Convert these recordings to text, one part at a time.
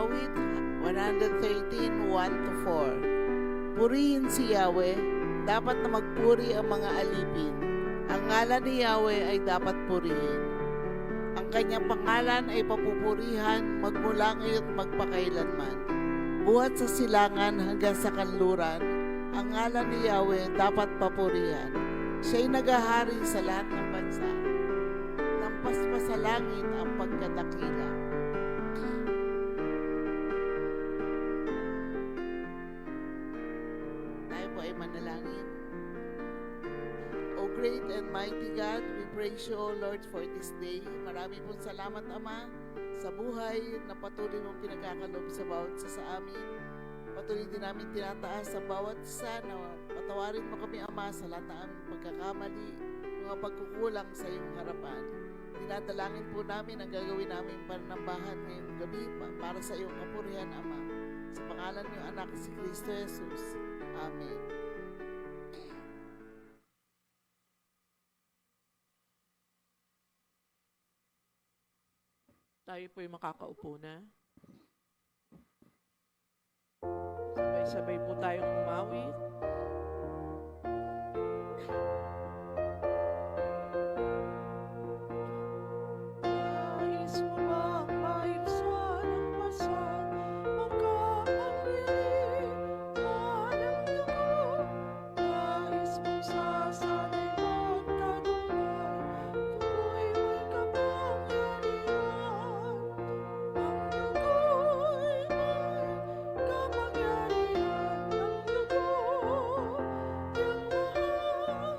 Awit 113, 1-4. Purihin si Yahweh, dapat na magpuri ang mga alipin. Ang ngalan ni Yahweh ay dapat purihin. Ang kanyang pangalan ay papupurihan magmula ngayon magpakailanman. Buhat sa silangan hanggang sa kanluran, ang ngalan ni Yahweh dapat papurihan. Siya'y nagahari sa lahat ng bansa. Lampas pa sa langit ang pagkadakila. Tayo po ay manalangin. O great and mighty God, we praise you, O Lord, for this day. Marami pong salamat, Ama, sa buhay na patuloy mong pinagkakalob sa bawat isa sa amin. Patuloy din namin tinataas sa bawat isa na patawarin mo kami, Ama, sa lahat ng aming pagkakamali, mga pagkukulang sa iyong harapan. Dinadalangin po namin ang gagawin namin panambahan ngayong gabi para sa iyong kapurihan, Ama. Sa pangalan ng iyong anak, si Kristo Jesus. Amen. Tayo po'y makakaupo na. Sabay-sabay po tayong umawit. Nais mo bang maibsan ang pasan, makapangyarihan ang dugo? Nais mong sasanay magtagumpay, tukoy mo'y kapangyarihan. Ang dugo'y may kapangyarihan, ang dugo niyang mahal.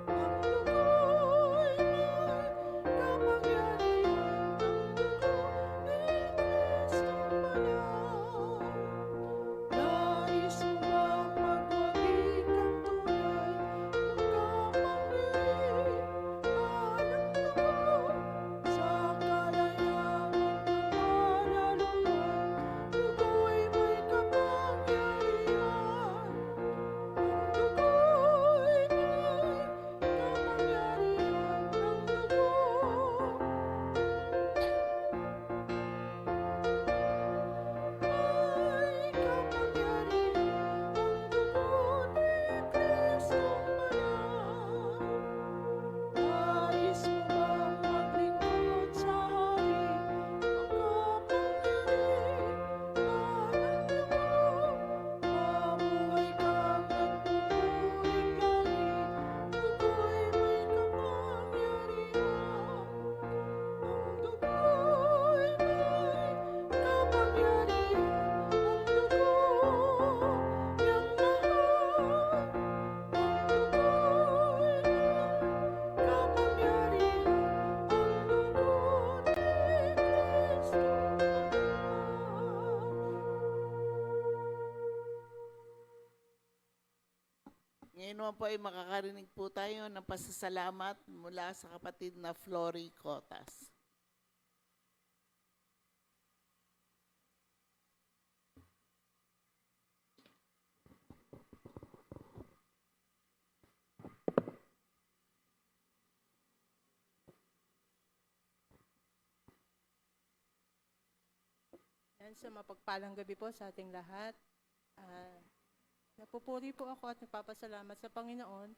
Ang dugo'y may kapangyarihan, ang dugo ni Kristong banal. Nais mo bang magwagi kang tunay, makapangyarihan ang dugo? Sa kalayaan ng panaluluan, dugo'y may kapangyarihan. Ang dugo'y may kapangyarihan, ang dugo. May kapangyarihan ang dugo ni Kristong banal. Nais mo bang maglingkod sa hari, makapangyarihan ang dugo? Mabuhay kang nagpupuring langit, dugo'y may kapangyarihan. Ang dugo'y may kapangyarihan, ang dugo niyang mahal. Ang dugo'y may kapangyarihan, ang dugo ni Kristong banal. Ngayon naman po ay makakarinig po tayo ng pasasalamat mula sa kapatid na Flory Cotas. Yan, sa mapagpalang gabi po sa ating lahat. Napupuri po ako at nagpapasalamat sa Panginoon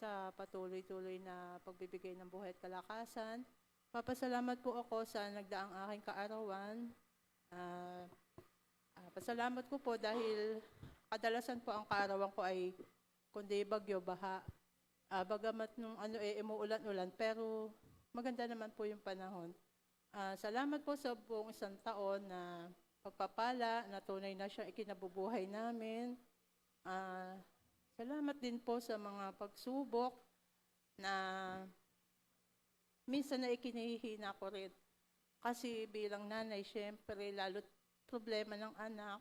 sa patuloy-tuloy na pagbibigay ng buhay at kalakasan. Papasalamat po ako sa nagdaang aking kaarawan. Pasalamat ko po dahil kadalasan po ang kaarawan ko ay kundi bagyo, baha. Bagamat nung umuulan-ulan, pero maganda naman po yung panahon. Salamat po sa buong isang taon na pagpapala na tunay na siyang ikinabubuhay namin. Salamat din po sa mga pagsubok na minsan na ikinihina ko rin. Kasi bilang nanay, syempre, lalo't problema ng anak,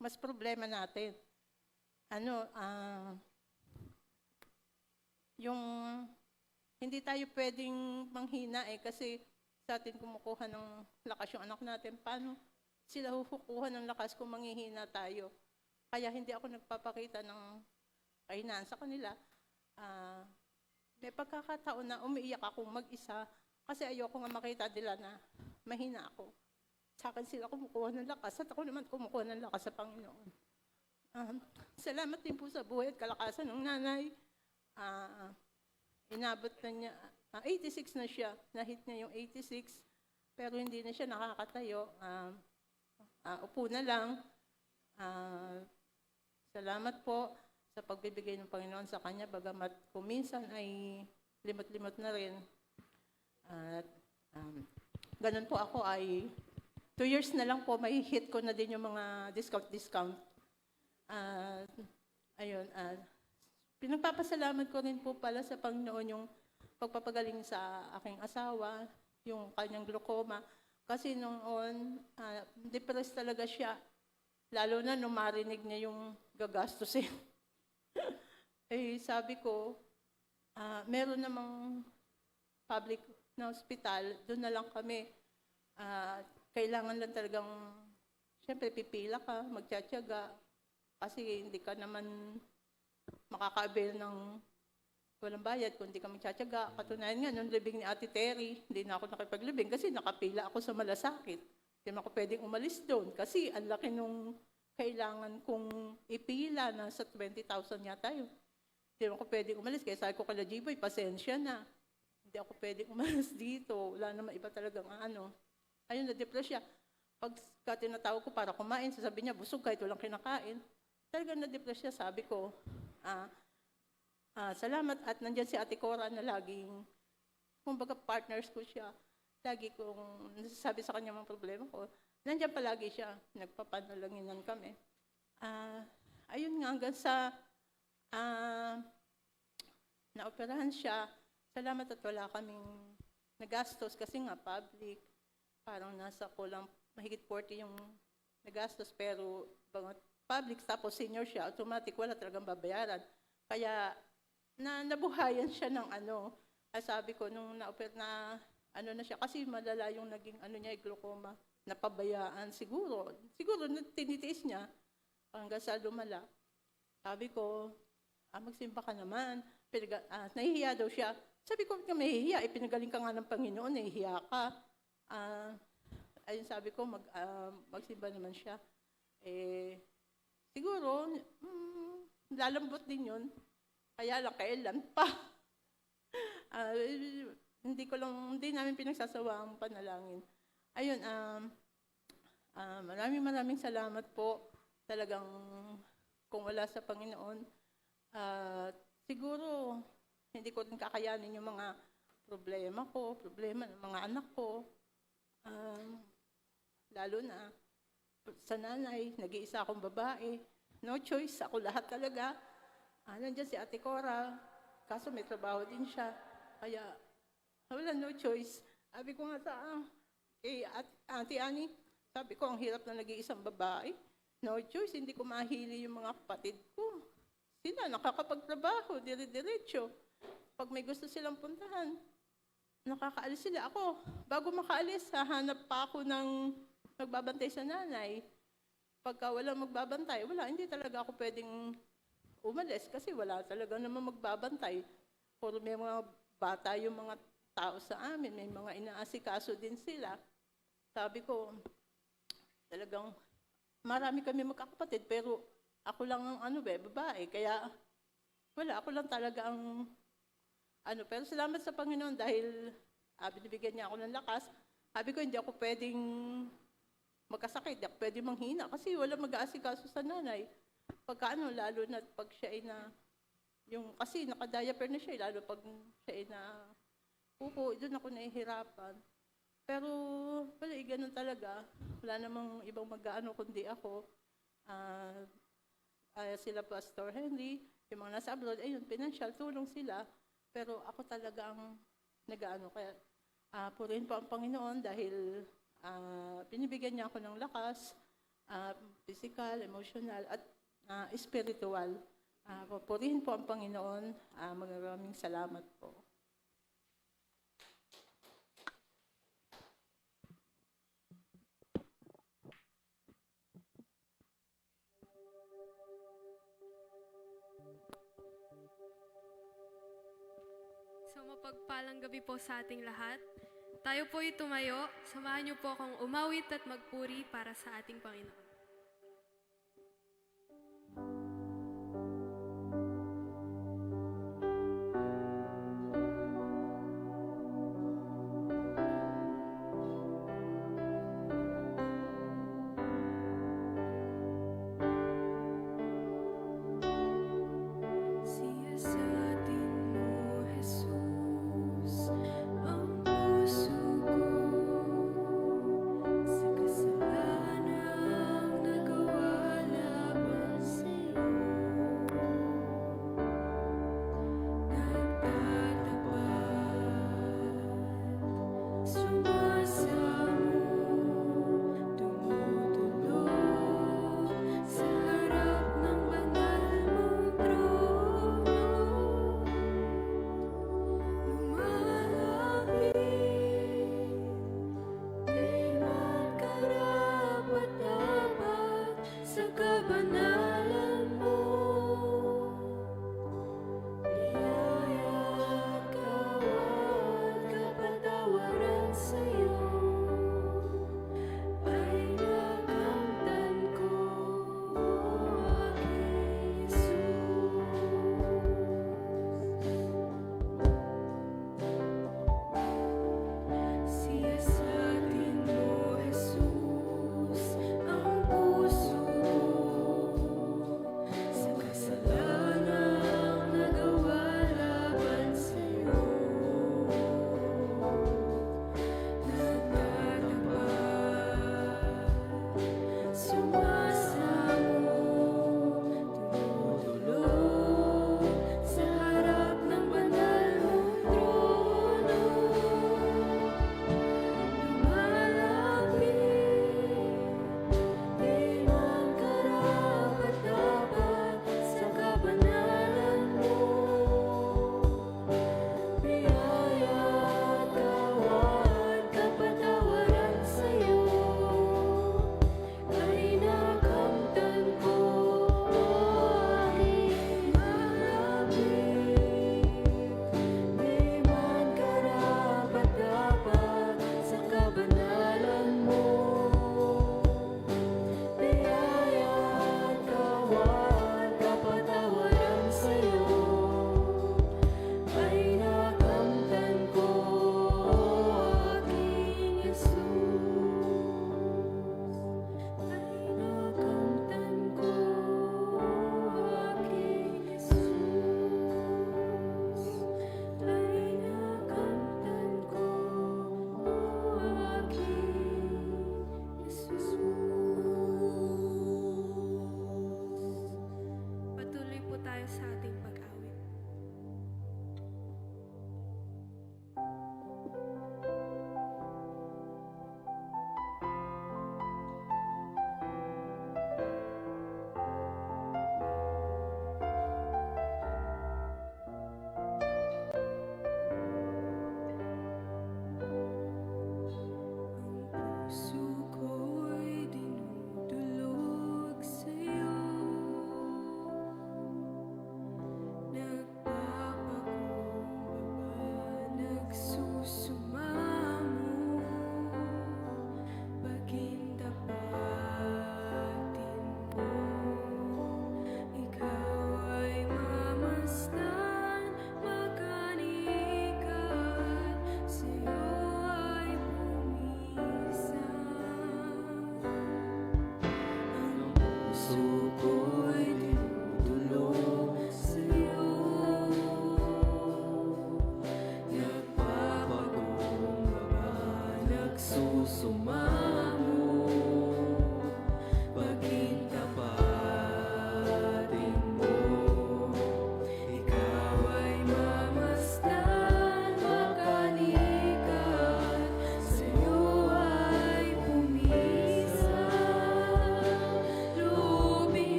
mas problema natin. Yung hindi tayo pwedeng manghina kasi sa atin kumukuha ng lakas yung anak natin. Paano sila kukuha ng lakas kung manghihina tayo? Kaya hindi ako nagpapakita ng kahinaan sa kanila. May pagkakataon na umiiyak akong mag-isa kasi ayoko nga makita nila na mahina ako. sa akin sila kumukuha ng lakas at ako naman kumukuha ng lakas sa Panginoon. Salamat din po sa buhay at kalakasan ng nanay. Inabot na niya, 86 na siya, na-hit niya yung 86, pero hindi na siya nakakatayo. Upo na lang. Salamat po sa pagbibigay ng Panginoon sa kanya, bagamat kuminsan ay limot-limot na rin. At ganun po ako ay 2 years na lang po, may hit ko na din yung mga discount. Ayun, pinagpapasalamat ko rin po pala sa Panginoon yung pagpapagaling sa aking asawa, yung kanyang glaucoma. Kasi noon, depressed talaga siya. Lalo na nung marinig niya yung gagastusin. Eh, sabi ko, meron namang public na hospital, doon na lang kami. Kailangan lang talagang, siyempre pipila ka, magtsatsaga, kasi hindi ka naman makaka-avail ng walang bayad kung hindi ka magtsatsaga. Katunayan nga, nung libing ni Ate Terry, hindi na ako nakipaglibing kasi nakapila ako sa Malasakit. Hindi naman ako pwedeng umalis doon kasi ang laki nung kailangan kong ipila, nasa 20,000 yata yun. Hindi naman ako pwedeng umalis, kaya sabi ko kala G-Boy, pasensya na. Hindi ako pwedeng umalis dito. Wala naman iba talagang Ayun, na-depress siya. Pagka tinatawag ko para kumain, sasabi niya, busog kahit walang kinakain. Talagang na-depress siya, sabi ko, salamat at nandyan si Ate Cora na laging, kumbaga partners ko siya. Lagi kong nasasabi sa kanya mga problema ko. Nandyan palagi siya, nagpapanalanginan kami. Ayun nga, hanggang sa naoperahan siya, salamat at wala kaming nagastos kasi nga public. Parang nasa kulang mahigit 40 yung nagastos, pero public tapos senior siya, automatic wala talagang babayaran. Kaya nabuhayan siya ng sabi ko nung na-oper na na siya, kasi malala yung naging niya, glaucoma, napabayaan siguro tinitiis niya hanggang sa lumala. Sabi ko, magsimba ka naman. Nahihiya daw siya. Sabi ko, ka mahihiya, pinagaling ka nga ng Panginoon, nahihiya ka. Ayun sabi ko, magsimba naman siya. Siguro, lalambot din yun. Kaya lang, kailan pa. Hindi namin pinagsasawa ang panalangin. Ayun, maraming salamat po. Talagang, kung wala sa Panginoon, siguro, hindi ko rin kakayanin yung mga problema ng mga anak ko. Lalo na sa nanay, nag-iisa akong babae. No choice, ako lahat talaga. Nandiyan si Ate Cora, kaso may trabaho din siya. Kaya, wala no choice. Sabi ko nga kay Ate Annie, sabi ko, ang hirap na nag-iisang babae. No choice, hindi ko mahili yung mga kapatid ko. Sila nakakapagtrabaho, dire-diretso. Pag may gusto silang puntahan, nakakaalis sila. Ako, bago makaalis, hahanap pa ako ng magbabantay sa nanay. Pagka wala magbabantay, hindi talaga ako pwedeng umalis kasi wala talaga naman magbabantay. Puro may mga bata yung mga tao sa amin, may mga inaasikaso din sila. Sabi ko, talagang marami kami magkakapatid, pero ako lang ang babae. Kaya ako lang talaga ang pero salamat sa Panginoon dahil binibigyan niya ako ng lakas. Sabi ko, hindi ako pwedeng magkasakit, hindi ako pwedeng manghina kasi wala mag-aasikaso sa nanay. Pagka lalo na pag siya ay kasi naka-diaper na siya, lalo pag siya ay doon ako nahihirapan. Pero, ganun talaga. Wala namang ibang kundi ako. Sila Pastor Henry, yung mga nasa abroad, financial tulong sila. Pero ako talaga ang kaya purihin po ang Panginoon dahil binibigyan niya ako ng lakas, physical, emotional, at spiritual. Purihin po ang Panginoon. Maraming salamat po. So mapagpalang gabi po sa ating lahat. Tayo po'y tumayo, samahan niyo po akong umawit at magpuri para sa ating Panginoon. Siyasatin mo, Jesus, ang puso ko sa kasalanang nagawa laban sa'yo. Nagtatapat, sumasamo, tumutulog sa harap ng banal mong trono. Lumalapit, di magkarapat-dapat sa kabanalan mo. Biyaya at kawat kapatawaran sa'yo ay nakamtan ko, aking Jesus. Siyasatin mo, Jesus, ang puso ko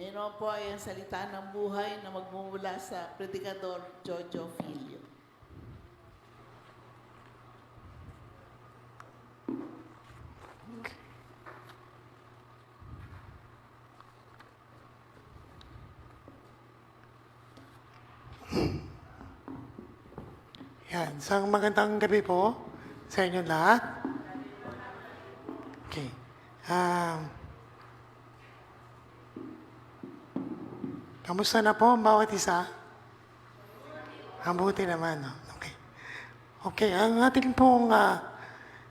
Ngayon naman po ay ang salita ng buhay na magmumula sa Predikador Jojo Filio. Yan. Isang magandang gabi po sa inyo lahat. Okay. Kamusta na po ang bawat isa? Mabuti naman. No? Okay. Okay. Ang ating pong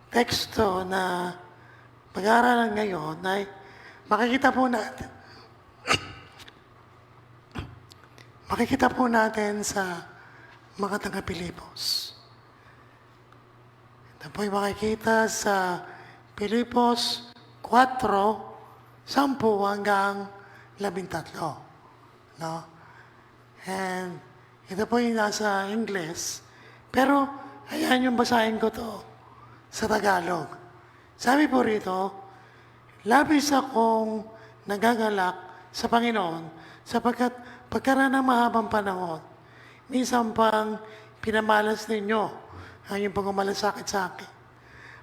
teksto na pag-aaralan ngayon ay makikita po natin sa mga taga-Pilipos. Ito po'y makikita sa Pilipos 4, 10 hanggang 13. No? And ito po'y nasa Ingles, pero ayan yung basahin ko to sa Tagalog. Sabi po rito, labis akong nagagalak sa Panginoon sapagkat pagkaraan ng mahabang panahon, minsan pang pinamalas ninyo ang inyong pagmamalasakit sa akin.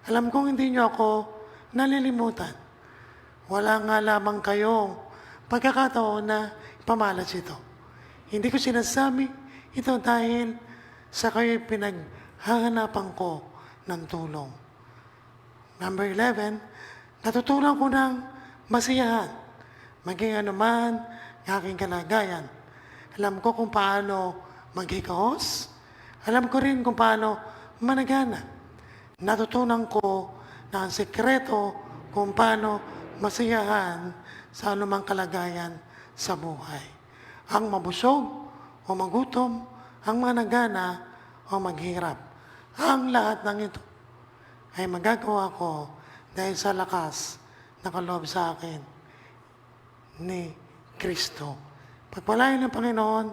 Alam kong hindi nyo ako nalilimutan. Wala nga lamang kayong pagkakataon na ipamalas ito. Hindi ko sinasabi ito dahil sa kayo'y pinaghahanapan ko ng tulong. Number 11, natutunan ko ng masiyahan, maging anuman ang aking kalagayan. Alam ko kung paano maghikahos. Alam ko rin kung paano managana. Natutunan ko na ang sekreto kung paano masiyahan sa anumang kalagayan sa buhay. Ang mabusog o magutom, ang managana o maghirap. Ang lahat ng ito ay magagawa ko dahil sa lakas na kaloob sa akin ni Kristo. Pagpalain ng Panginoon,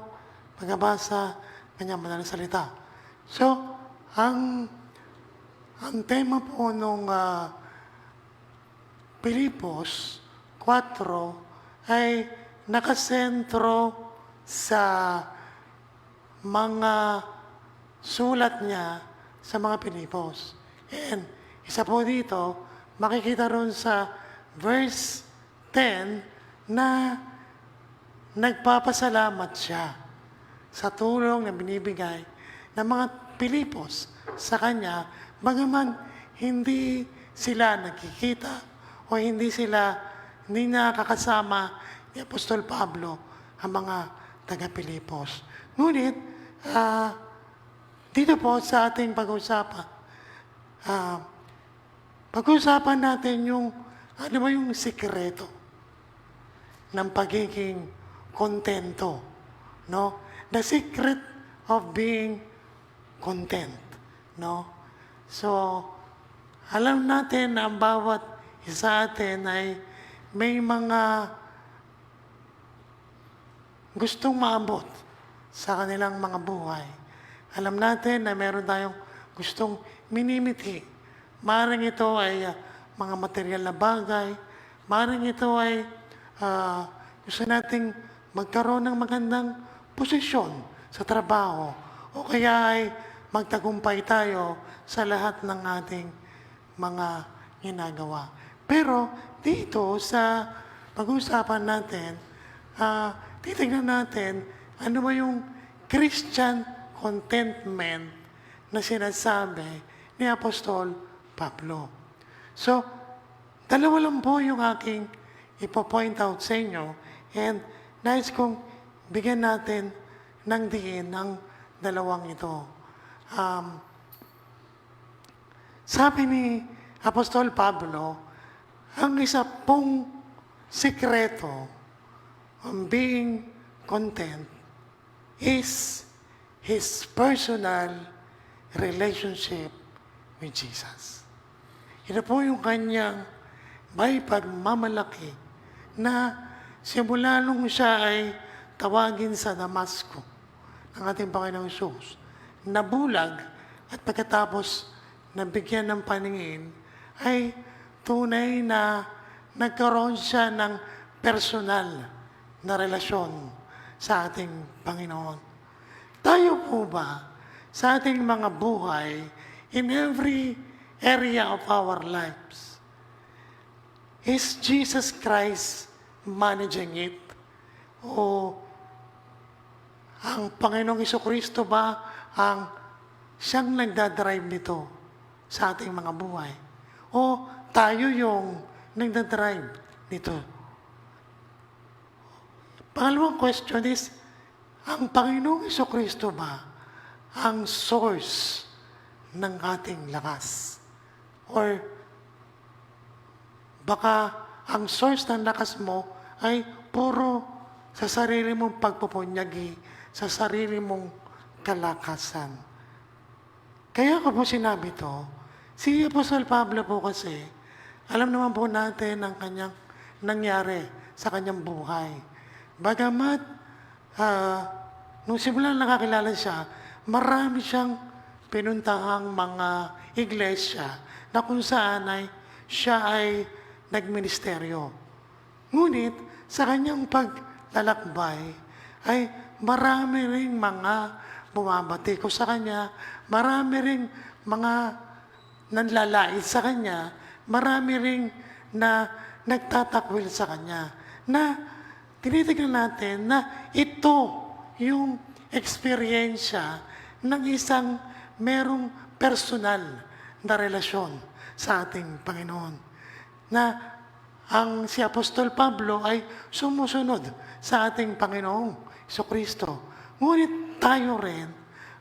pagkabasa, kanyang madalang salita. So, ang tema po nung Pilipos 4 ay nakasentro sa mga sulat niya sa mga Pilipos. And isa po dito, makikita ron sa verse 10 na nagpapasalamat siya sa tulong na binibigay ng mga Pilipos sa kanya, bagaman hindi sila nakikita o hindi nakakasama ni Apostol Pablo ang mga taga-Pilipos. Ngunit, dito po sa ating pag-usapan, pag-usapan natin yung, ano ba yung sikreto ng pagiging kontento, no? The secret of being content, no? So, alam natin na ang bawat isa atin ay may mga gustong maabot sa kanilang mga buhay. Alam natin na meron tayong gustong minimiti. Maaaring ito ay mga material na bagay. Maaaring ito ay gusto nating magkaroon ng magandang posisyon sa trabaho o kaya ay magtagumpay tayo sa lahat ng ating mga ginagawa. Pero dito sa pag-uusapan natin, titignan natin ano ba yung Christian contentment na sinasabi ni Apostol Pablo. So, dalawa lang po yung aking ipo-point out sa inyo and nais kong bigyan natin ng diin ng dalawang ito. Sabi ni Apostol Pablo, ang isa pong sikreto on being content is his personal relationship with Jesus. Ito po yung kanyang may pagmamalaki na simula nung siya ay tawagin sa Damasco ng ating Panginoong Hesus, nabulag at pagkatapos nabigyan ng paningin, ay tunay na nagkaroon siya ng personal na relasyon sa ating Panginoon. Tayo po ba sa ating mga buhay, in every area of our lives, is Jesus Christ managing it? O ang Panginoong Jesucristo ba ang siyang nagdadrive nito sa ating mga buhay? O tayo yung nagdadrive nito? Pangalawang question is, ang Panginoong Jesucristo ba ang source ng ating lakas? Or baka ang source ng lakas mo ay puro sa sarili mong pagpupunyagi, sa sarili mong kalakasan. Kaya ko po sinabi to, si Apostol Pablo po kasi, alam naman po natin ang kanyang nangyari sa kanyang buhay. Bagamat, nung simulan nakakilala siya, marami siyang pinuntahang mga iglesia na kung saan ay siya ay nagministeryo. Ngunit, sa kanyang paglalakbay, ay marami ring mga bumabati ko sa kanya, marami ring mga nanlalait sa kanya, marami ring na nagtatakwil sa kanya, na tinitignan natin na ito yung eksperyensya ng isang merong personal na relasyon sa ating Panginoon. Na ang si Apostol Pablo ay sumusunod sa ating Panginoong Jesucristo. Ngunit tayo rin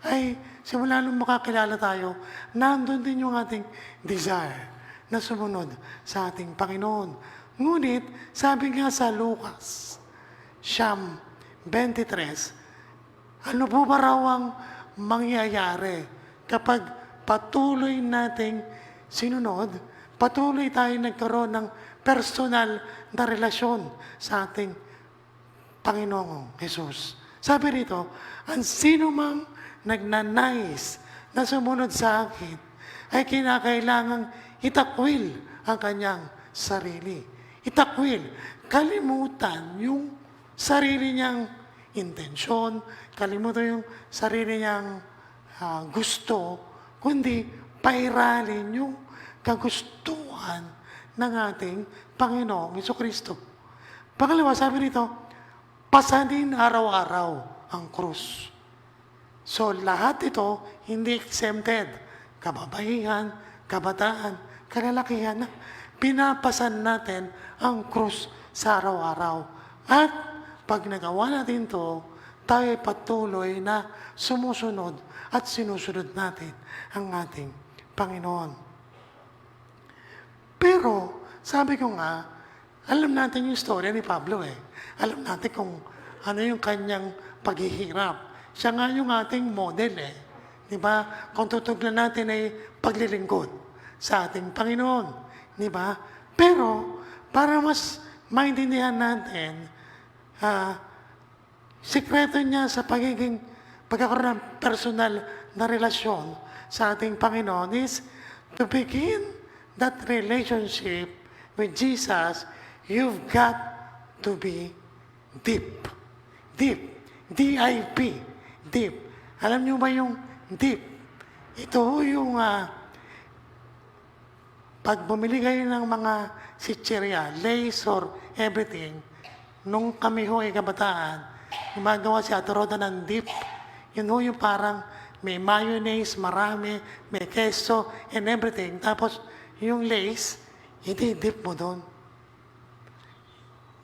ay simula nung makakilala tayo, nandun din yung ating desire na sumunod sa ating Panginoon. Ngunit, sabi nga sa Lucas, Siyam 23, ano po ba raw ang mangyayari kapag patuloy nating sinunod, patuloy tayo nagkaroon ng personal na relasyon sa ating Panginoong Jesus? Sabi rito, ang sino mang nagnanais na sumunod sa akin ay kinakailangang itakwil ang kanyang sarili. Itakwil, kalimutan yung sarili niyang intensyon, kalimutan yung sarili niyang gusto, kundi pairalin yung kagustuhan ng ating Panginoong Jesucristo. Pangalawa, sabi nito, pasanin araw-araw ang krus. So, lahat ito hindi exempted. Kababaihan, kabataan, kalalakihan, pinapasan natin ang krus sa araw-araw. At pag nagawa natin ito, tayo ay patuloy na sumusunod at sinusunod natin ang ating Panginoon. Pero, sabi ko nga, alam natin yung story ni Pablo eh. Alam natin kung ano yung kanyang paghihirap. Siya nga yung ating model eh. Di ba? Kung tutugnan natin ay paglilingkod sa ating Panginoon. Di ba? Pero, para mas maintindihan natin, sikreto niya sa pagkakaroon ng personal na relasyon sa ating Panginoon is to begin that relationship with Jesus, you've got to be deep. Deep. D-I-P. Deep. Alam niyo ba yung deep? Ito yung pag bumili kayo ng mga sitserya, lace or everything, nung kami ho ay kabataan, gumagawa si Ate Roda ng dip. Yun ho yung parang may mayonnaise, marami, may queso, and everything. Tapos, yung lace, i-dip mo doon.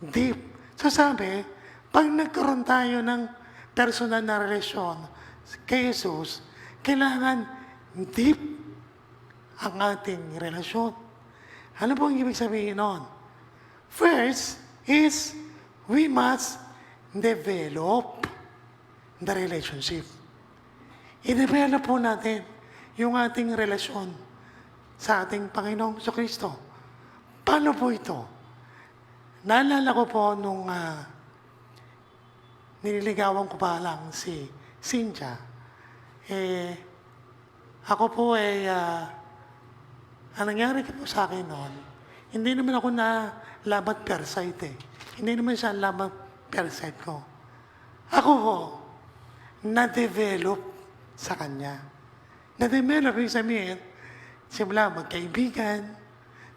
Dip. So sabi, pag nagkaroon tayo ng personal na relasyon kay Jesus, kailangan deep ang ating relasyon. Ano po ang ibig sabihin nun? First is, we must develop the relationship. I-develop po natin yung ating relasyon sa ating Panginoong Jesucristo. Paano po ito? Naalala ko po nung nililigawan ko pa lang si Cynthia. Ako po ang nangyari po sa akin noon, hindi naman ako na labat per sight eh. Hindi naman siya labat side ko. Ako ho, na-develop sa kanya. Na-develop, yung sabihin, simula magkaibigan,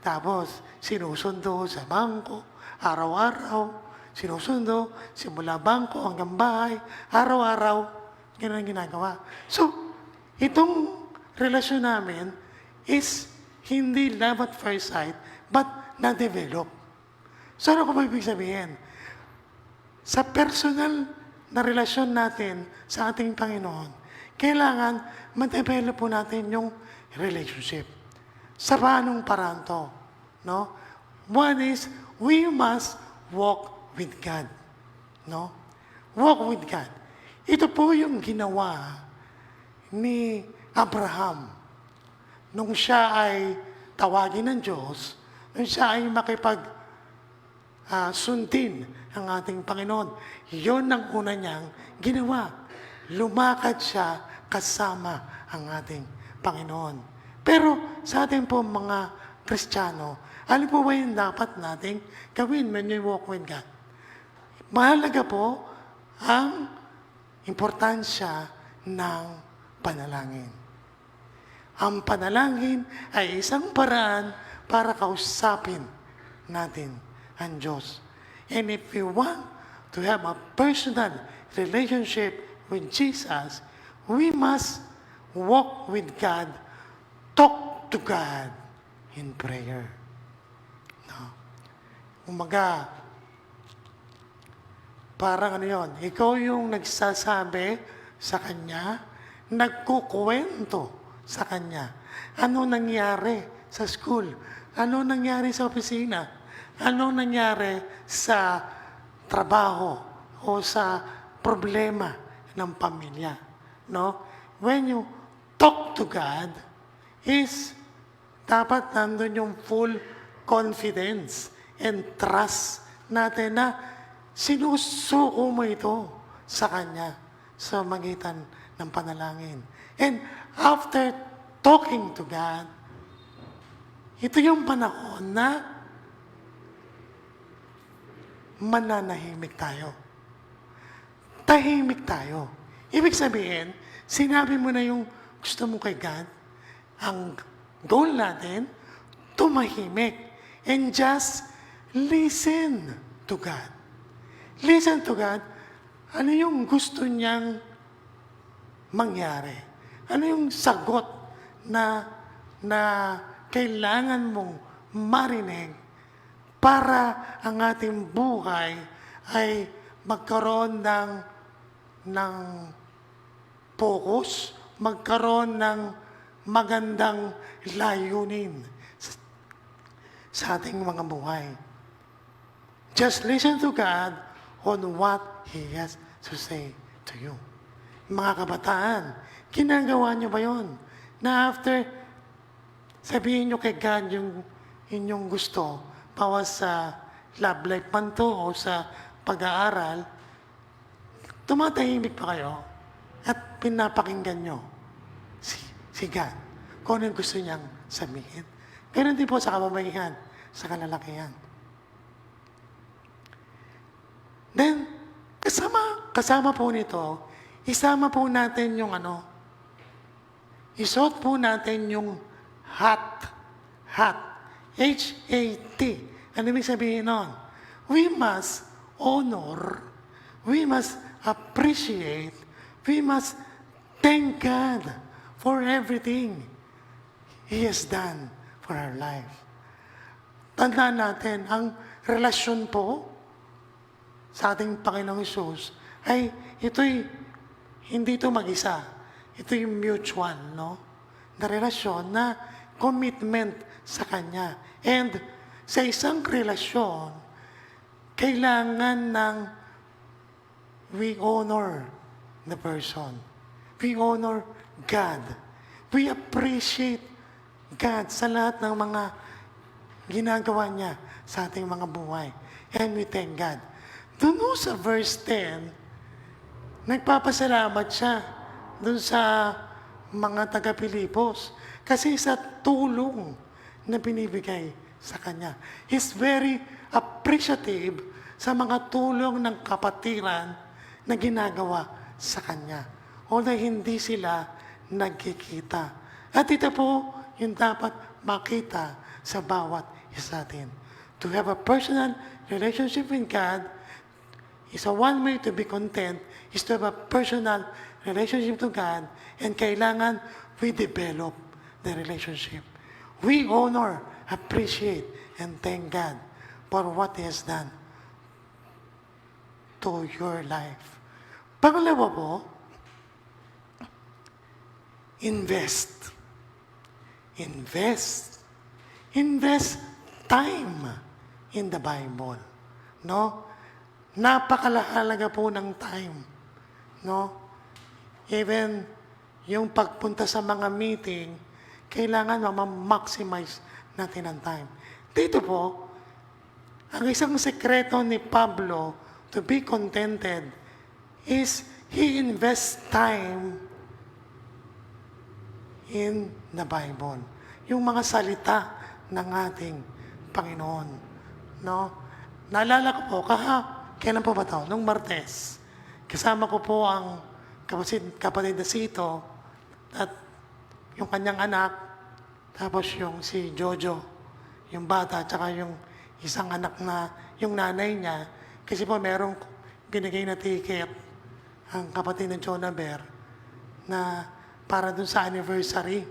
tapos sinusundo sa bangko, araw-araw, sinusundo, simula bangko hanggang bahay, araw-araw, gano'n ang ginagawa. So, itong relasyon namin is hindi love at first sight, but na-develop. So, ano ko ba ibig sabihin? Sa personal na relasyon natin sa ating Panginoon, kailangan ma-develop po natin yung relationship. Sa paanong paraan to? No? One is, we must walk with God. No? Walk with God. Ito po yung ginawa ni Abraham nung siya ay tawagin ng Diyos, nung siya ay sundin ang ating Panginoon. Yun ang una niyang ginawa. Lumakad siya kasama ang ating Panginoon. Pero sa ating po mga Kristiyano, ano po ba yung dapat nating gawin when we walk with God? Mahalaga po ang importansya ng panalangin. Ang panalangin ay isang paraan para kausapin natin ang Diyos. And if we want to have a personal relationship with Jesus, we must walk with God, talk to God in prayer. No? Umaga, parang ano yun, ikaw yung nagsasabi sa Kanya, nagkukwento sa Kanya. Ano nangyari sa school? Ano nangyari sa opisina? Ano nangyari sa trabaho o sa problema ng pamilya? No? When you talk to God, dapat nandun yung full confidence and trust natin na sinusuko mo ito sa Kanya sa magitan ng panalangin. And after talking to God, ito yung panahon na mananahimik tayo. Tahimik tayo. Ibig sabihin, sinabi mo na yung gusto mo kay God, ang goal natin, tumahimik and just listen to God. Listen to God, ano yung gusto niyang mangyari? Ano yung sagot na kailangan mong marinig para ang ating buhay ay magkaroon ng focus, magkaroon ng magandang layunin sa ating mga buhay. Just listen to God on what He has to say to you. Mga kabataan, ginagawa niyo ba yun? Na after sabihin niyo kay God yung inyong gusto, bawa sa love life man to o sa pag-aaral, tumatahimik pa kayo at pinapakinggan nyo si God kung ano yung gusto niyang sabihin. Ganun din po sa kababaihan, sa kalalakihan. Then, kasama po nito, isama po natin yung isuot po natin yung hat. H-A-T. Ano ibig sabihin nun? We must honor, we must appreciate, we must thank God for everything He has done for our life. Tandaan natin, ang relasyon po sa ating Panginoong Hesus ay hindi ito mag-isa. Ito yung mutual, no? Na relasyon, na commitment sa Kanya. And sa isang relasyon, kailangan we honor the person. We honor God. We appreciate God sa lahat ng mga ginagawa niya sa ating mga buhay. And we thank God. Doon sa verse 10, nagpapasalamat siya doon sa mga taga-Pilipos kasi sa tulong na binibigay sa kanya. He's very appreciative sa mga tulong ng kapatiran na ginagawa sa Kanya. Although hindi sila nagkikita. At ito po yung dapat makita sa bawat isa natin. To have a personal relationship with God is a one way to be content is to have a personal relationship to God, and kailangan we develop the relationship. We honor, appreciate, and thank God for what He has done to your life. Pangalawa po, invest. Invest. Invest time in the Bible. No? Napakahalaga po ng time. No? Even yung pagpunta sa mga meeting, kailangan ma-maximize natin ang time. Dito po, ang isang sekreto ni Pablo to be contented is he invests time in the Bible. Yung mga salita ng ating Panginoon. No? Naalala ko po, kailan po ba ito? Nung Martes, kasama ko po ang kapatid na Sito at yung kanyang anak, tapos yung si Jojo, yung bata, tsaka yung isang anak na, yung nanay niya, kasi po merong binigay na ticket ang kapatid ng Jonaber na para dun sa anniversary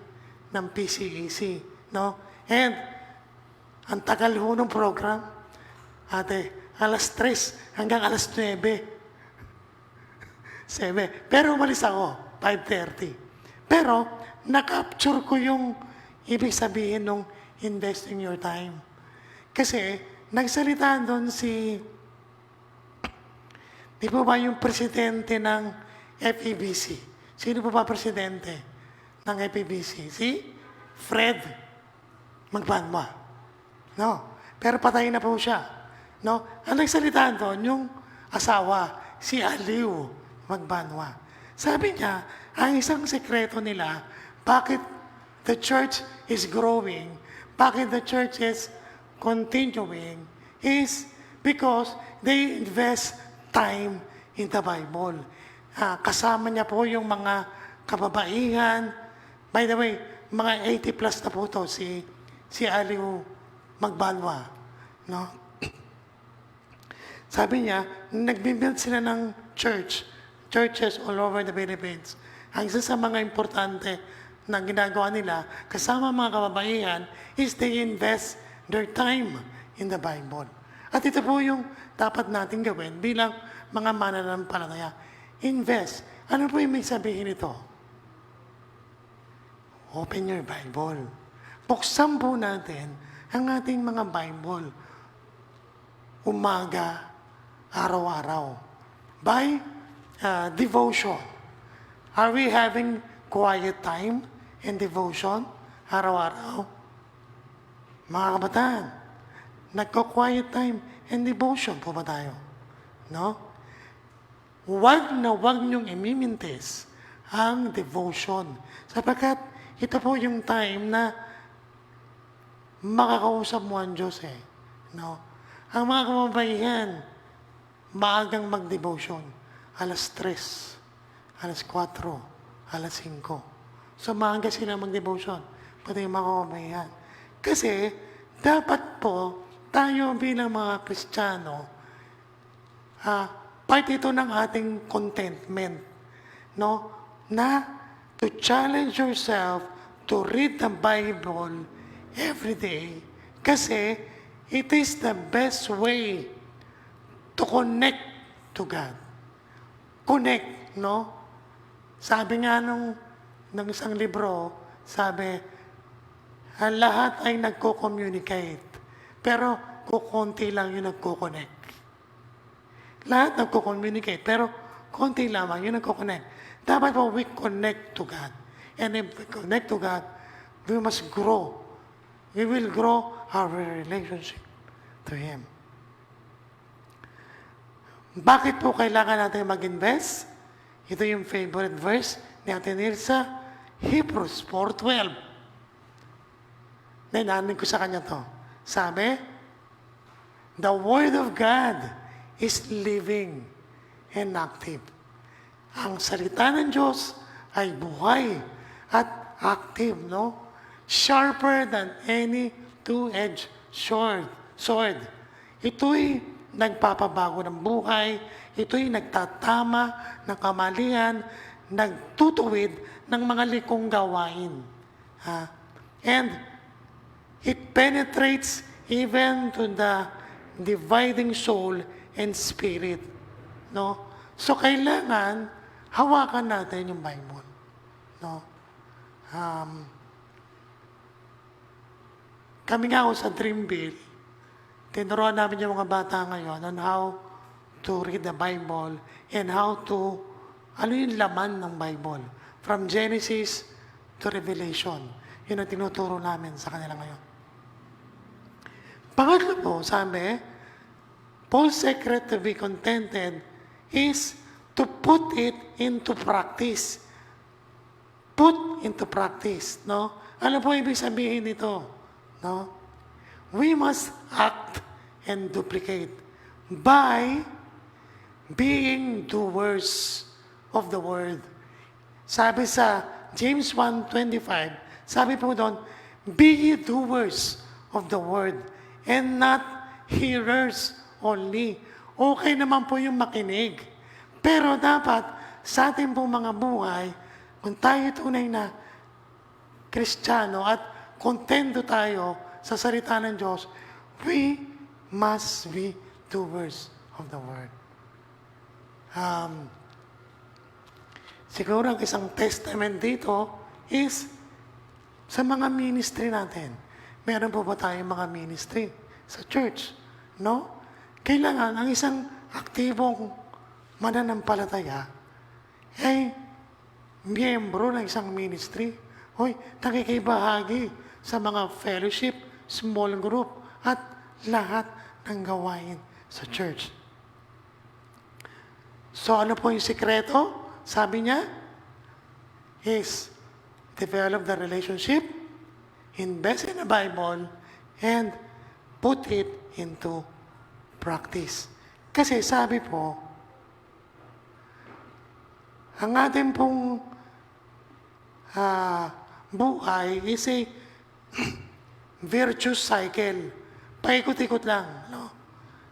ng PCEC, no? And, ang tagal ho ng program, ate, alas 3 hanggang alas 9. 7. Pero umalis ako, 5:30. Pero, na-capture ko yung ibig sabihin ng investing your time. Kasi, nagsalita doon di po ba yung presidente ng FEBC? Sino po ba presidente ng FEBC? Si Fred Magbanwa. No? Pero patay na po siya. No? Ang nagsalita doon, yung asawa, si Aliw Magbanwa. Sabi niya, ang isang sekreto nila, bakit the church is growing, bakit the church is continuing, is because they invest time in the Bible. Kasama niya po yung mga kababaihan. By the way, mga 80 plus na po to, si Aliw Magbanwa. No? Sabi niya, nagbibuild sila ng churches all over the Philippines. Ang isa sa mga importante na ginagawa nila, kasama mga kababaihan, is they invest their time in the Bible. At ito po yung dapat natin gawin bilang mga mananampalataya. Invest. Ano po yung may sabihin ito? Open your Bible. Buksan po natin ang ating mga Bible. Umaga, araw-araw. By devotion. Are we having quiet time and devotion araw-araw? Mga kabataan, nagko-quiet time and devotion po ba tayo? No? Huwag niyong imimintis ang devotion. Sapagkat ito po yung time na makakausap mo ang Diyos eh. No? Ang mga kamabaihan, maagang mag-devotion. Alas 3, alas 4, alas 5. So maaga sila mag-devotion. Pati yung mga kamabaihan. Kasi, dapat po, tayo bilang mga Kristiyano, part ito ng ating contentment, no? Na to challenge yourself to read the Bible every day kasi it is the best way to connect to God. Connect, no? Sabi nga nung isang libro, sabi, ang lahat ay nagko-communicate. Pero kukunti lang yung nagko-connect. Lahat nagko-communicate, pero konti lamang yung nagko-connect. Dapat po we connect to God. And if we connect to God, we must grow. We will grow our relationship to Him. Bakit po kailangan natin mag-invest? Ito yung favorite verse ni Ate Nilsa, Hebrews 4:12. Nainanin ko sa kanya to. Sabi, the Word of God is living and active. Ang salita ng Diyos ay buhay at active, no? Sharper than any two-edged sword. Ito'y nagpapabago ng buhay, ito'y nagtatama ng kamalian, nagtutuwid ng mga likong gawain. And it penetrates even to the dividing soul and spirit. No? So, kailangan hawakan natin yung Bible. No? Kami nga ako sa Dreamville, tinuruan namin yung mga bata ngayon on how to read the Bible and how to, ano yung laman ng Bible. From Genesis to Revelation. Yun ang tinuturo namin sa kanila ngayon. Pangatlo po, sabi, Paul's secret to be contented is to put it into practice. Put into practice, no? Ano po ibig sabihin nito? No? We must act and duplicate by being doers of the word. Sabi sa James 1:25, sabi po doon, be ye doers of the word and not hearers only. Okay naman po yung makinig. Pero dapat sa ating pong mga buhay, kung tayo tunay na Kristiyano at kontento tayo sa salita ng Diyos, we must be doers of the word. Siguro ang isang testament dito is sa mga ministry natin. Meron po ba tayong mga ministry sa church? No? Kailangan ang isang aktibong mananampalataya ay miyembro ng isang ministry. Hoy, nakikibahagi sa mga fellowship, small group, at lahat ng gawain sa church. So ano po yung sikreto? Sabi niya, is develop the relationship, invest in the Bible, and put it into practice. Kasi sabi po, ang ating pong buhay is a virtuous cycle. Paikot-ikot lang. No?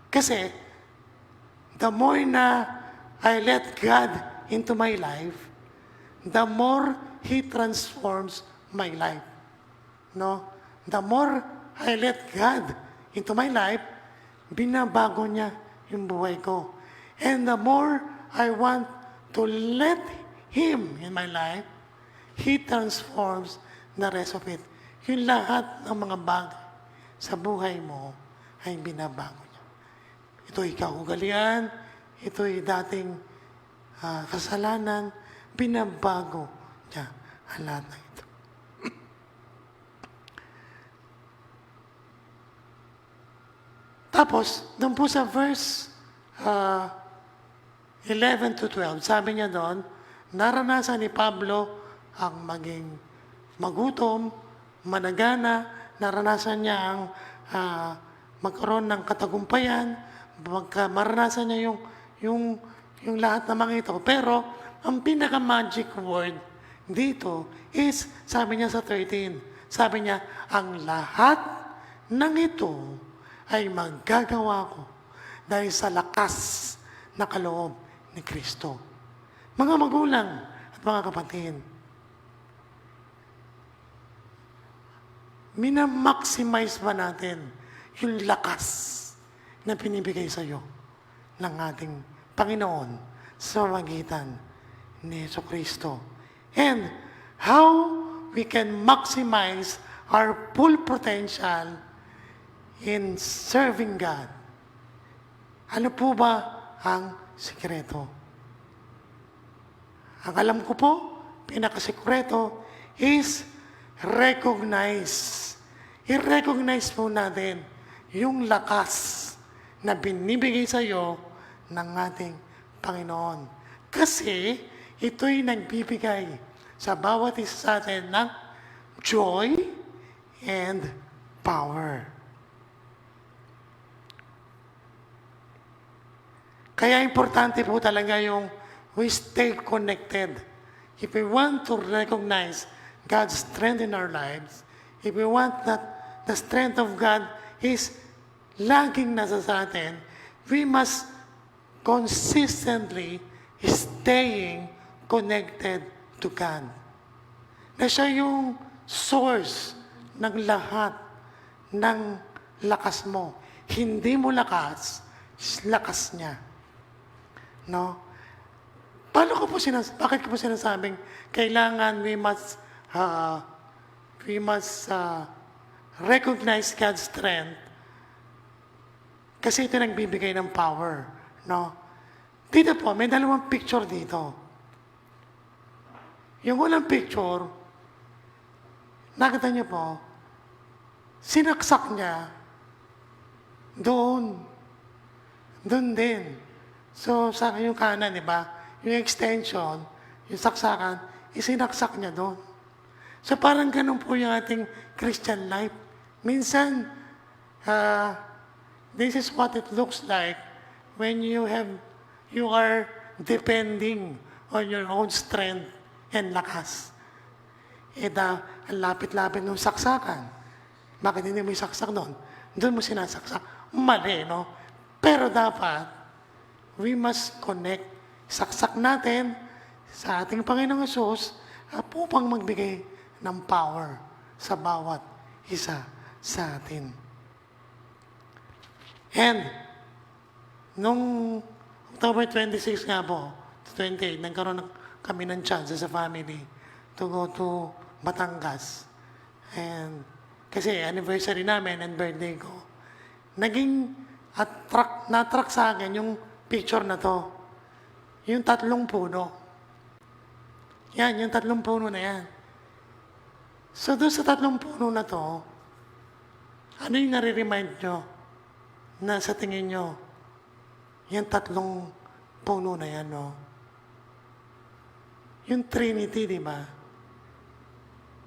Kasi, the more na I let God into my life, the more He transforms my life. No? The more I let God into my life, binabago niya yung buhay ko. And the more I want to let Him in my life, He transforms the rest of it. Yung lahat ng mga bagay sa buhay mo ay binabago niya. Ito'y kaugalian, ito'y dating kasalanan, binabago niya ang lahat ng ito. Tapos, doon po sa verse 11 to 12, sabi niya doon, naranasan ni Pablo ang maging magutom, managana, naranasan niya ang magkaroon ng katagumpayan, maranasan niya yung lahat ng mga ito. Pero, ang pinaka-magic word dito is, sabi niya sa 13, sabi niya, ang lahat ng ito ay magagawa ko dahil sa lakas na kaloob ni Kristo. Mga magulang at mga kapatid, minamaximize ba natin yung lakas na pinibigay sa iyo ng ating Panginoon sa magitan ni Yesu Kristo? And how we can maximize our full potential in serving God. Ano po ba ang sikreto? Ang alam ko po, pinakasikreto is recognize. I-recognize po natin yung lakas na binibigay sa iyo ng ating Panginoon. Kasi ito'y nagbibigay sa bawat isa sa atin ng joy and power. Kaya importante po talaga yung we stay connected. If we want to recognize God's strength in our lives, if we want that the strength of God is laging nasa sa atin, we must consistently staying connected to God. Na siya yung source ng lahat ng lakas mo. Hindi mo lakas, lakas niya. No? Bakit ko po sinasabing kailangan we must recognize God's strength kasi ito nagbibigay ng power. No? Dito po, may dalawang picture dito. Yung unang picture, nakita niyo po, sinaksak niya doon. Doon din. So, sa yung kanan, di ba? Yung extension, yung saksakan, isinaksak niya doon. So, parang ganun po yung ating Christian life. Minsan, this is what it looks like when you are depending on your own strength and lakas. Ang lapit-lapit ng saksakan. Bakit hindi mo isaksak doon? Doon mo sinasaksak. Mali, no? Pero dapat, we must connect. Saksak natin sa ating Panginoong Hesus upang magbigay ng power sa bawat isa sa atin. And, nung October 26 nga po, 28, nagkaroon kami ng chance sa family to go to Batangas. And, kasi anniversary namin and birthday ko. Naging na-attract sa akin yung picture na to. Yung 3 puno. Yan, yung 3 puno na yan. So, doon sa 3 puno na to, ano yung nare-remind nyo na sa tingin nyo, yung 3 puno na yan, no? Yung Trinity, di ba?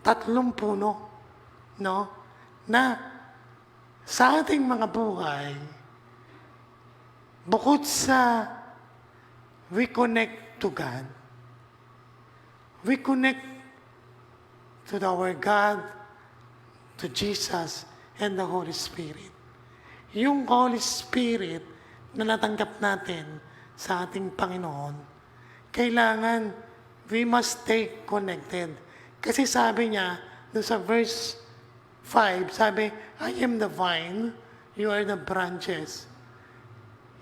3 puno, no? Na sa ating mga buhay, bukod sa we connect to God, we connect to our God, to Jesus, and the Holy Spirit. Yung Holy Spirit na natanggap natin sa ating Panginoon, kailangan we must stay connected. Kasi sabi niya, doon sa verse 5, sabi, I am the vine, you are the branches.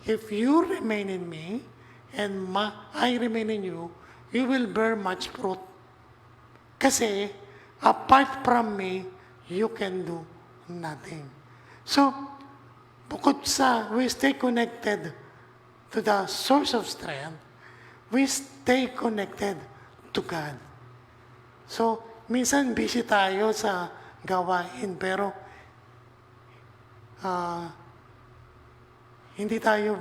If you remain in me, and I remain in you, you will bear much fruit. Kasi, apart from me, you can do nothing. So, bukod sa we stay connected to the source of strength, we stay connected to God. So, minsan busy tayo sa gawain, pero hindi tayo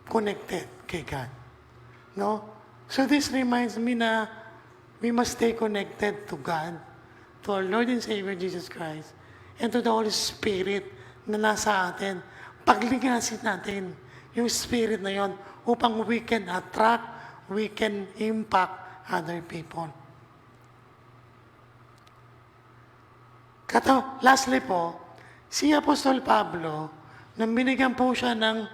connected kay God. No? So this reminds me na we must stay connected to God, to our Lord and Savior Jesus Christ, and to the Holy Spirit na nasa atin. Pagligasin natin yung Spirit na yon upang we can attract, we can impact other people. Lastly po, si Apostol Pablo, nang binigyan po siya ng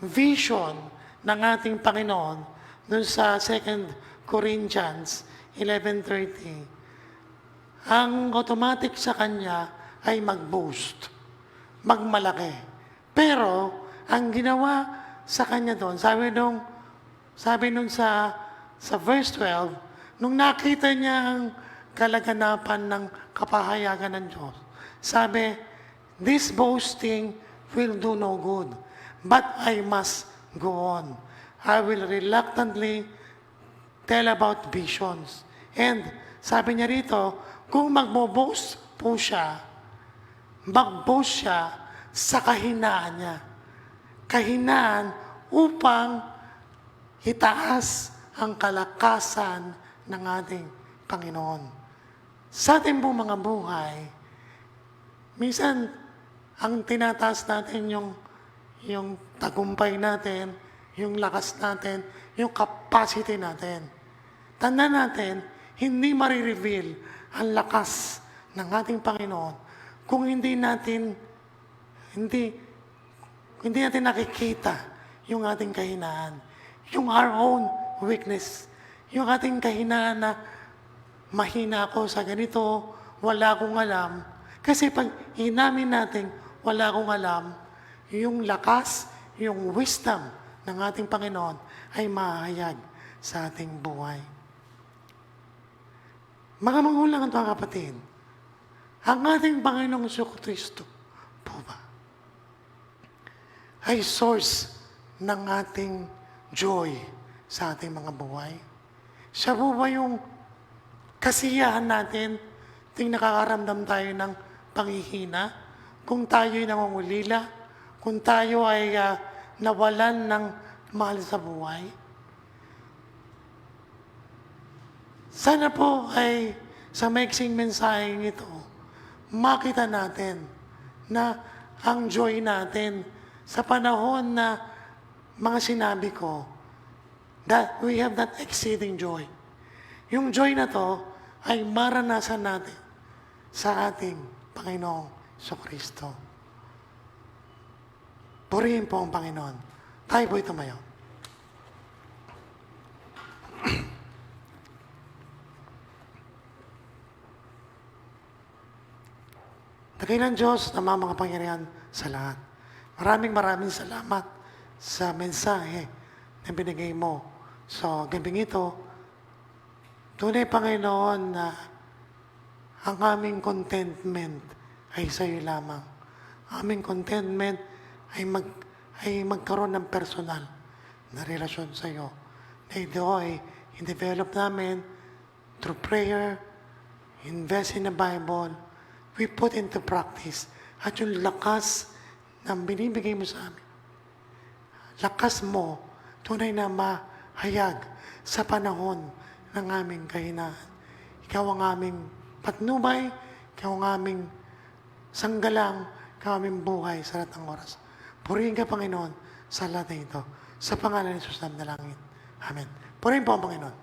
vision ng ating Panginoon dun sa 2 Corinthians 11:30, ang automatic sa kanya ay mag-boast, magmalaki. Pero, ang ginawa sa kanya doon, sabi nung sa verse 12, nung nakita niya ang kalaganapan ng kapahayagan ng Diyos, sabi, this boasting will do no good, but I must go on. I will reluctantly tell about visions. And sabi niya rito, kung mag-boast siya sa kahinaan niya. Kahinaan upang itaas ang kalakasan ng ating Panginoon. Sa ating pong mga buhay, minsan, ang tinataas natin yung tagumpay natin, yung lakas natin, yung capacity natin. Tandaan natin, hindi marireveal ang lakas ng ating Panginoon kung hindi natin nakikita yung ating kahinaan, yung our own weakness, yung ating kahinaan na mahina ako sa ganito, wala akong alam. Kasi pag inamin natin, wala akong alam, yung lakas, yung wisdom ng ating Panginoon ay mahayag sa ating buhay. Mga magulang at mga kapatid, ang ating Panginoong Kristo po ba ay source ng ating joy sa ating mga buhay? Siya po ba yung kasiyahan natin ting nakakaramdam tayo ng panghihina? Kung tayo'y nangungulila, kung tayo ay nawalan ng mahal sa buhay? Sana po ay sa maiksing mensaheng ito, makita natin na ang joy natin sa panahon na mga sinabi ko, that we have that exceeding joy. Yung joy na to ay maranasan natin sa ating Panginoong Kristo. Purihin po ang Panginoon. Tayo po'y tumayo. Dakilang Diyos na mga pangyarihan sa lahat. Maraming salamat sa mensahe na binigay mo. So, gabing ito, tunay Panginoon na ang aming contentment ay sa iyo lamang. Aming contentment ay magkaroon ng personal na relasyon sa iyo. Na ito ay i-develop namin through prayer, invest in the Bible, we put into practice. At yung lakas na binibigay mo sa amin, lakas mo, tunay na mahayag sa panahon ng aming kahinaan. Ikaw ang aming patnubay, ikaw ang aming sanggalang, ikaw ang aming buhay sa lahat ng oras. Purihin ka, Panginoon, sa lahat na ito. Sa pangalan ni Jesus na dalangin. Amen. Purihin po ang Panginoon.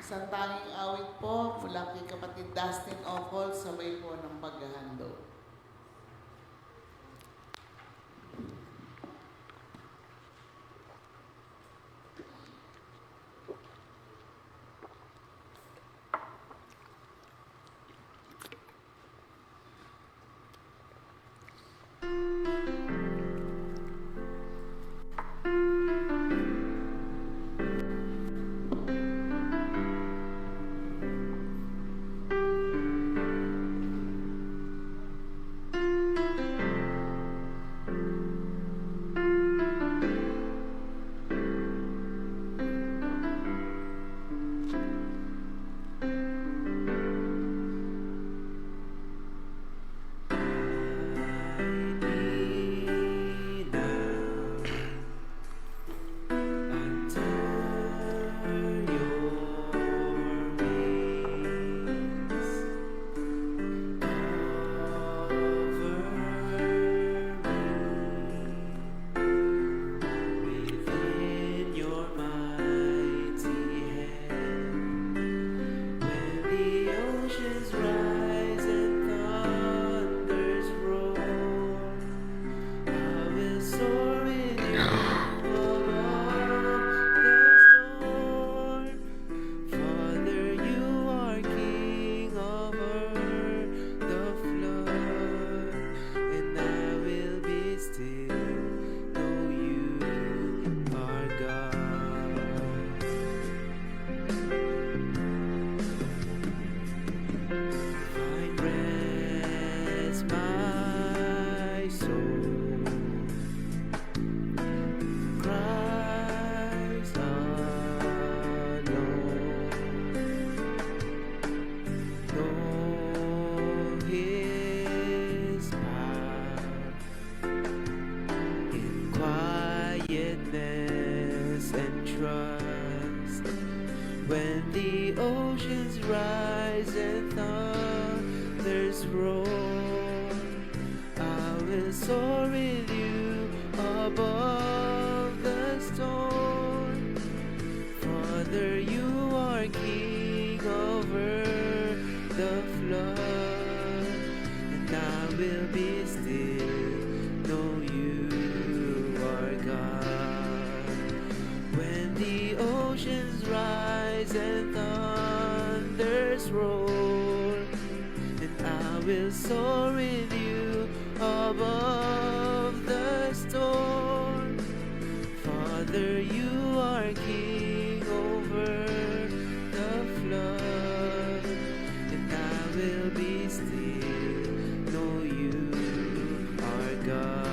Isang tanging awit po mula kay kapatid Dustin Ocol, sabay po ng paghahandog. soar with you above the storm. Father, you are king over the flood, and I will be still, know you are God. When the oceans rise and thunders roll, then I will soar with you above the storm. Father, you are king over the flood, and I will be still, know you are God.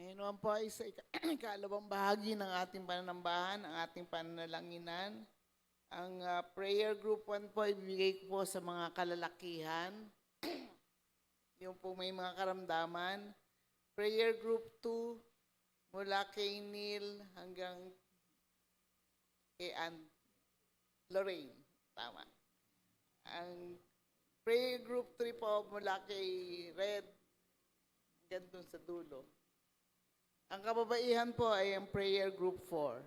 Ngayon naman po ay sa ikalawang bahagi ng ating pananambahan, ang ating pananalanginan. Ang prayer group 1 po, ibigay ko po sa mga kalalakihan. Yung po may mga karamdaman. Prayer group 2, mula kay Neil hanggang kay Lorraine. Tama. Ang prayer group 3 po, mula kay Red hanggang dun sa dulo. Ang kababaihan po ay ang prayer group 4.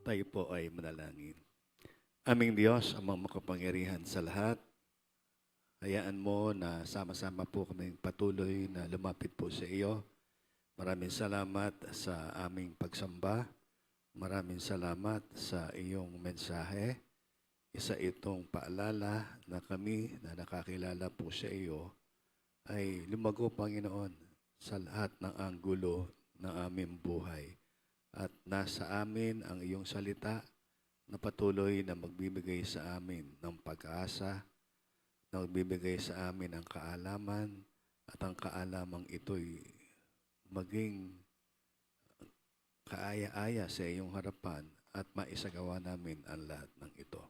Tayo po ay manalangin. Aming Diyos, amang makapangyarihan sa lahat, hayaan mo na sama-sama po kaming patuloy na lumapit po sa iyo. Maraming salamat sa aming pagsamba. Maraming salamat sa iyong mensahe. Isa itong paalala na kami na nakakilala po sa iyo ay lumago, Panginoon, sa lahat ng anggulo ng aming buhay. At nasa amin ang iyong salita na patuloy na magbibigay sa amin ng pag-asa, na magbibigay sa amin ng kaalaman, at ang kaalamang ito'y maging kaaya-aya sa iyong harapan at maisagawa namin ang lahat ng ito.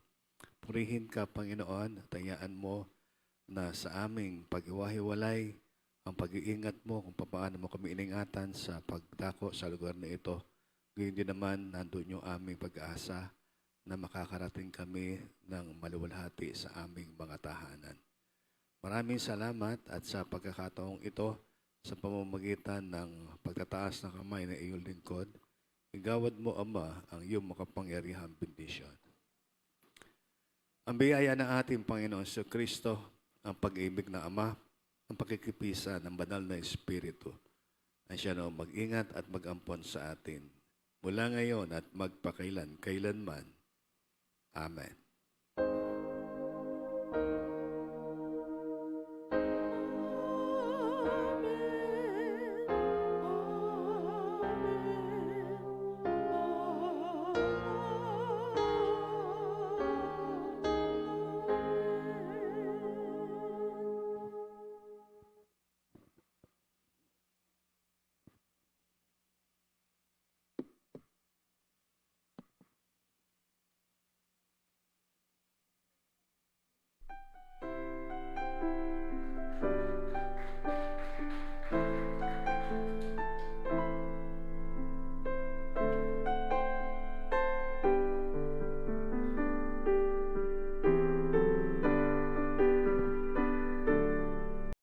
Purihin ka, Panginoon, at hayaan mo na sa aming pag-iwahiwalay, ang pag-iingat mo kung paano mo kami iningatan sa pagdako sa lugar na ito. Gayun din naman, nandun yung aming pag-asa na makakarating kami ng maluwalhati sa aming mga tahanan. Maraming salamat at sa pagkakataong ito, sa pamamagitan ng pagtataas ng kamay na iyong lingkod, igawad mo, Ama, ang iyong makapangyarihang bendisyon. Ang biyaya ng ating Panginoon sa Kristo, ang pag-ibig ng Ama, ang pakikipisa ng banal na Espiritu, ay siya na mag-ingat at mag-ampon sa atin, mula ngayon at magpakailan, kailanman. Amen.